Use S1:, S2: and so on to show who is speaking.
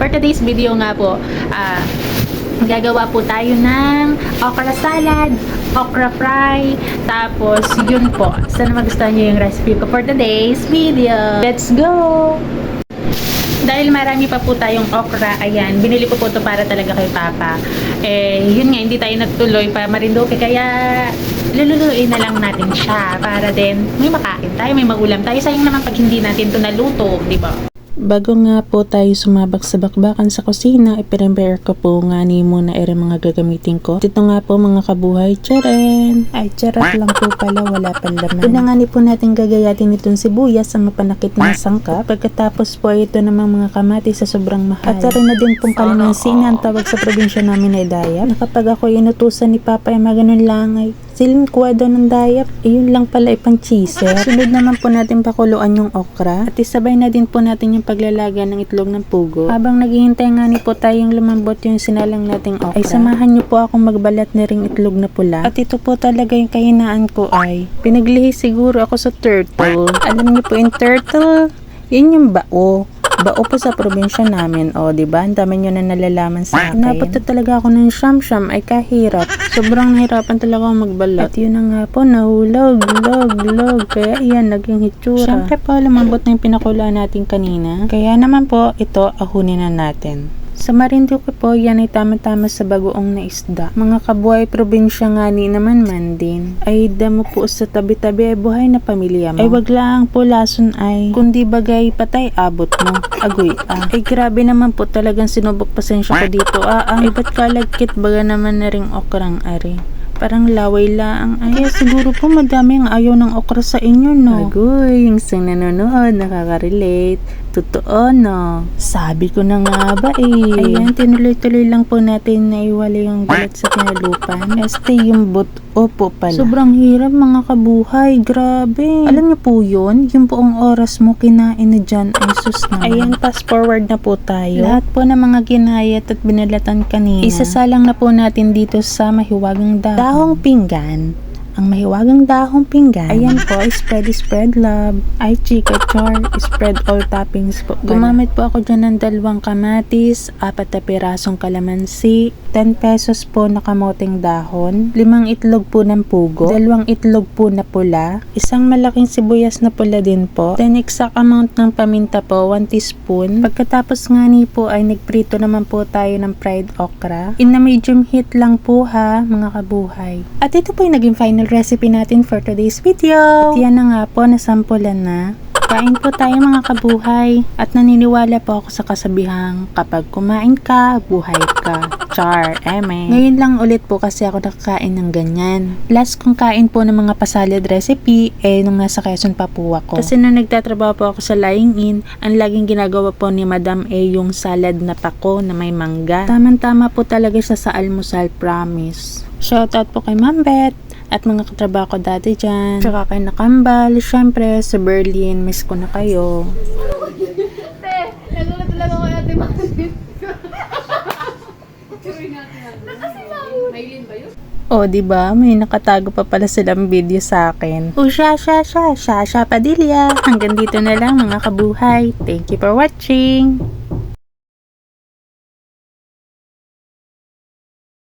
S1: For today's video nga po, gagawa po tayo ng okra salad, okra fry, tapos yun po. Sana magustuhan nyo yung recipe ko for today's video. Let's go! Dahil marami pa po tayong okra, ayan, binili ko po ito para talaga kay Papa. Yun nga, hindi tayo nagtuloy pa Marinduque, kaya lululuin na lang natin siya para din may makain tayo, may maulam tayo. Sayang naman pag hindi natin ito naluto, di ba?
S2: Bago nga po tayo sumabak sa bakbakan sa kusina, i-prepare ko po nga ni muna mga gagamitin ko. Dito nga po mga kabuhay, tcharan! Ay, charat lang po pala, wala pang laman. Pinangani po natin gagayatin itong sibuyas sa mapanakit na sangkap. Pagkatapos po ito namang mga kamatis sa sobrang mahal. At sara na din pong kalamansi ang tawag sa probinsya namin ay dayap. Nakapag ako inutusan ni Papa ay maganon lang ay silin kuha daw ng dayap. Yun lang pala ipang cheeser. Sunod naman po natin pakuluan yung okra. At isabay na din po natin yung paglalaga ng itlog ng pugo. Habang naghihintay nga ni po tayong lumambot yung sinalang nating okra, ay samahan niyo po akong magbalat na ring itlog na pula. At ito po talaga yung kahinaan ko ay pinaglihi siguro ako sa turtle. Alam niyo po yung turtle, yun yung bao. Bao po sa probinsya namin. O, diba? Ang dami nyo na nalalaman sa akin. Napunta talaga ako ng siyam-siyam ay kahirap. Sobrang nahirapan talaga ako magbalat. At yun na nga po, nahulog, log. Kaya yan, naging hitsura. Siyempre po, lumambot na yung pinakulaan natin kanina. Kaya naman po, ito, ahunin na natin. Sa Marinduque po, yan ay tama-tama sa bagoong na isda. Mga kabuhay probinsya nga ni naman man din. Ay damo po sa tabi-tabi ay buhay na pamilya mo. Ay wag lang po lason ay, kundi bagay patay abot mo. Agoy Ay grabe naman po talagang sinubok pasensya ko dito. Ay ba't kalagkit baga naman na ring okrang ari. Parang laway lang. Kaya siguro po madami ang ayaw ng okra sa inyo, no? Agoy, yung sa nanonood, nakaka-relate. Totoo, no? Sabi ko na nga ba Ayan, tinuloy-tuloy lang po natin na iwala yung gulat sa pinalupan. Yung opo pala. Sobrang hirap mga kabuhay. Grabe. Alam niyo po yun? Yung buong oras mo kinain na dyan. Ay sus naman. Ayan, fast forward na po tayo. Lahat po ng mga ginayat at binalatan kanina, isasalang na po natin dito sa mahiwagang dahong pinggan. Ang mahiwagang dahong pinggan. Ayan po, spread love. Ay, chika char, spread all toppings po. Gumamit po ako dyan ng 2 kamatis, 4 na pirasong kalamansi, 10 pesos po na kamoting dahon, 5 itlog po ng pugo, 2 itlog po na pula, 1 malaking sibuyas na pula din po, 10 exact amount ng paminta po, 1 teaspoon. Pagkatapos nga ni po ay nagprito naman po tayo ng fried okra. In a medium heat lang po ha, mga kabuhay. At ito po yung naging final recipe natin for today's video. At yan na nga po, nasampulan na. Kain po tayo mga kabuhay. At naniniwala po ako sa kasabihang, kapag kumain ka, buhay ka. Char, Ngayon lang ulit po kasi ako nakakain ng ganyan. Last kong kain po ng mga pasalad recipe, nung nasa Quezon pa po ako. Kasi nung nagtatrabaho po ako sa Lying In, ang laging ginagawa po ni Madam yung salad na pako na may mangga. Tamang-tama po talaga siya sa almusal, promise. Shoutout po kay Ma'am Beth at mga katrabaho ko dati dyan. Tsaka kay Nakambal, syempre sa Berlin, miss ko na kayo.
S3: Te, nagulat talaga ko ate Maylin. Maylin ba yun?
S2: O, diba? May nakatago pa pala silang video sa akin. O, Shasha Padilla. Hanggang dito na lang mga kabuhay. Thank you for watching.